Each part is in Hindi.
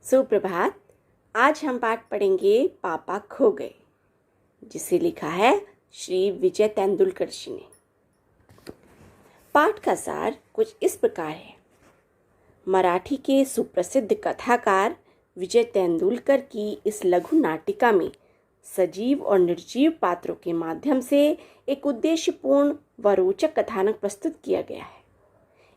सुप्रभात। आज हम पाठ पढ़ेंगे पापा खो गए, जिसे लिखा है श्री विजय तेंदुलकर जी ने। पाठ का सार कुछ इस प्रकार है। मराठी के सुप्रसिद्ध कथाकार विजय तेंदुलकर की इस लघु नाटिका में सजीव और निर्जीव पात्रों के माध्यम से एक उद्देश्यपूर्ण व रोचक कथानक प्रस्तुत किया गया है।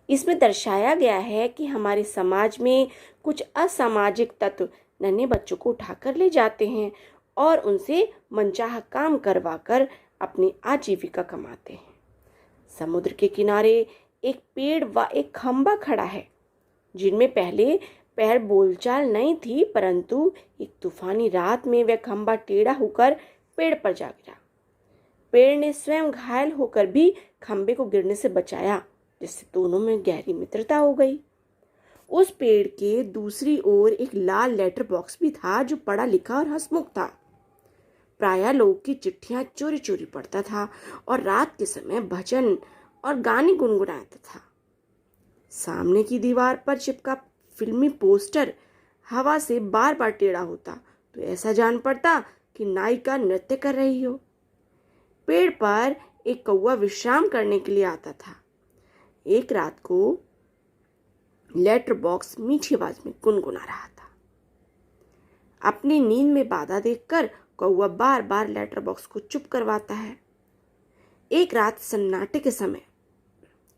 इसमें दर्शाया गया है कि हमारे समाज में कुछ असामाजिक तत्व नन्हे बच्चों को उठाकर ले जाते हैं और उनसे मनचाहा काम करवाकर अपनी आजीविका कमाते हैं। समुद्र के किनारे एक पेड़ व एक खंबा खड़ा है, जिनमें पहले बोलचाल नहीं थी, परंतु एक तूफानी रात में वह खंबा टेढ़ा होकर पेड़ पर जा गिरा। पेड़ ने स्वयं घायल होकर भी खंबे को गिरने से बचाया, जिससे दोनों में गहरी मित्रता हो गई। उस पेड़ के दूसरी ओर एक लाल लेटर बॉक्स भी था, जो पढ़ा लिखा और हंसमुख था। प्रायः लोग की चिट्ठियां चोरी चोरी पढ़ता था और रात के समय भजन और गाने गुनगुनाता था। सामने की दीवार पर चिपका फिल्मी पोस्टर हवा से बार बार टेढ़ा होता तो ऐसा जान पड़ता कि नायिका नृत्य कर रही हो। पेड़ पर एक कौवा विश्राम करने के लिए आता था। एक रात को लेटर बॉक्स मीठी आवाज में गुनगुना रहा था। अपनी नींद में बाधा देखकर कौवा बार बार लेटर बॉक्स को चुप करवाता है। एक रात सन्नाटे के समय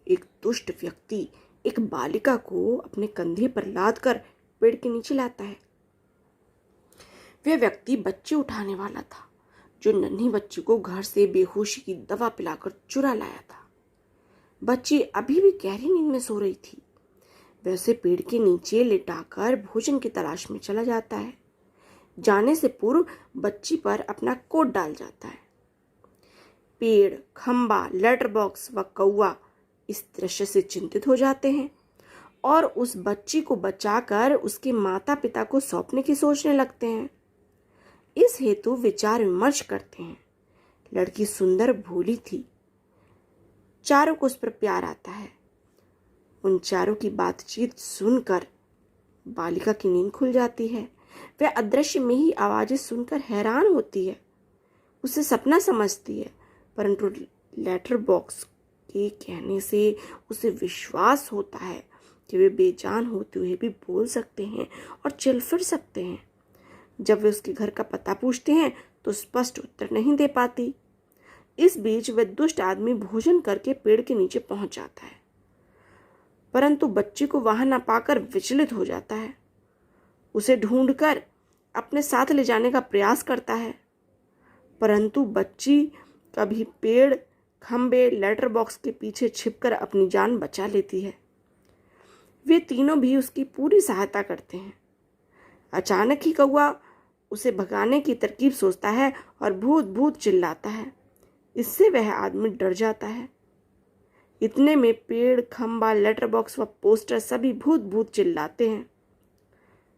एक दुष्ट व्यक्ति एक बालिका को अपने कंधे पर लादकर पेड़ के नीचे लाता है। वह व्यक्ति बच्चे उठाने वाला था, जो नन्ही बच्ची को घर से बेहोशी की दवा पिलाकर चुरा लाया था। बच्ची अभी भी गहरी नींद में सो रही थी। वह उसे पेड़ के नीचे लिटाकर भोजन की तलाश में चला जाता है। जाने से पूर्व बच्ची पर अपना कोट डाल जाता है। पेड़, खंबा, लेटर बॉक्स व कौवा इस दृश्य से चिंतित हो जाते हैं और उस बच्ची को बचाकर उसके माता पिता को सौंपने की सोचने लगते हैं। इस हेतु विचार विमर्श करते हैं। लड़की सुंदर भोली थी। चारों को उस पर प्यार आता है। उन चारों की बातचीत सुनकर बालिका की नींद खुल जाती है। वह अदृश्य में ही आवाजें सुनकर हैरान होती है। उसे सपना समझती है, परंतु लेटर बॉक्स के कहने से उसे विश्वास होता है कि वे बेजान होते हुए भी बोल सकते हैं और चल फिर सकते हैं। जब वे उसके घर का पता पूछते हैं तो स्पष्ट उत्तर नहीं दे पाती। इस बीच वह दुष्ट आदमी भोजन करके पेड़ के नीचे पहुंच जाता है, परंतु बच्ची को वहां न पाकर विचलित हो जाता है। उसे ढूंढकर अपने साथ ले जाने का प्रयास करता है, परंतु बच्ची कभी पेड़, खंबे, लेटर बॉक्स के पीछे छिपकर अपनी जान बचा लेती है। वे तीनों भी उसकी पूरी सहायता करते हैं। अचानक ही कौवा उसे भगाने की तरकीब सोचता है और भूत भूत चिल्लाता है। इससे वह आदमी डर जाता है। इतने में पेड़, खंबा, लेटर बॉक्स व पोस्टर सभी भूत भूत चिल्लाते हैं।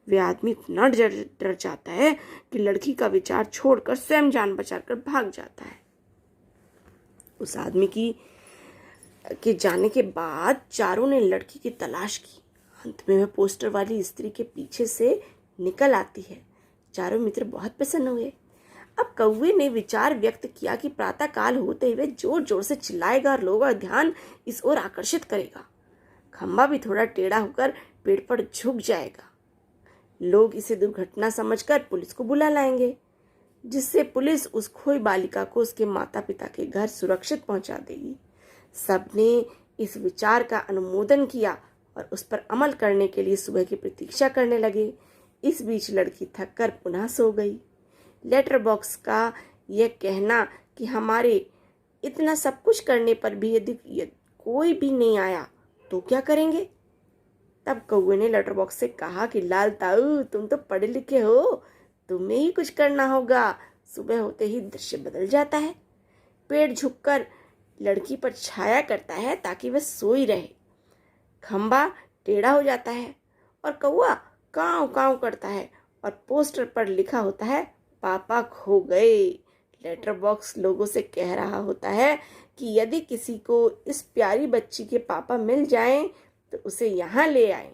वह आदमी इतना डर जाता है कि लड़की का विचार छोड़कर स्वयं जान बचाकर भाग जाता है। उस आदमी के जाने के बाद चारों ने लड़की की तलाश की। अंत में वह पोस्टर वाली स्त्री के पीछे से निकल आती है। चारों मित्र बहुत प्रसन्न हुए। अब कौवे ने विचार व्यक्त किया कि प्रातः काल होते हुए जोर जोर से चिल्लाएगा और लोगों का ध्यान इस ओर आकर्षित करेगा। खंबा भी थोड़ा टेढ़ा होकर पेड़ पर झुक जाएगा। लोग इसे दुर्घटना समझकर पुलिस को बुला लाएंगे, जिससे पुलिस उस खोई बालिका को उसके माता पिता के घर सुरक्षित पहुंचा देगी। सबने इस विचार का अनुमोदन किया और उस पर अमल करने के लिए सुबह की प्रतीक्षा करने लगे। इस बीच लड़की थककर पुनः सो गई। लेटर बॉक्स का यह कहना कि हमारे इतना सब कुछ करने पर भी यदि कोई भी नहीं आया तो क्या करेंगे? तब कौवे ने लेटर बॉक्स से कहा कि लाल ताऊ, तुम तो पढ़े लिखे हो, तुम्हें ही कुछ करना होगा। सुबह होते ही दृश्य बदल जाता है। पेड़ झुककर लड़की पर छाया करता है ताकि वह सोई रहे। खंबा टेढ़ा हो जाता है और कौवा कांव कांव करता है और पोस्टर पर लिखा होता है, पापा खो गए। लेटर बॉक्स लोगों से कह रहा होता है कि यदि किसी को इस प्यारी बच्ची के पापा मिल जाएं तो उसे यहाँ ले आएं।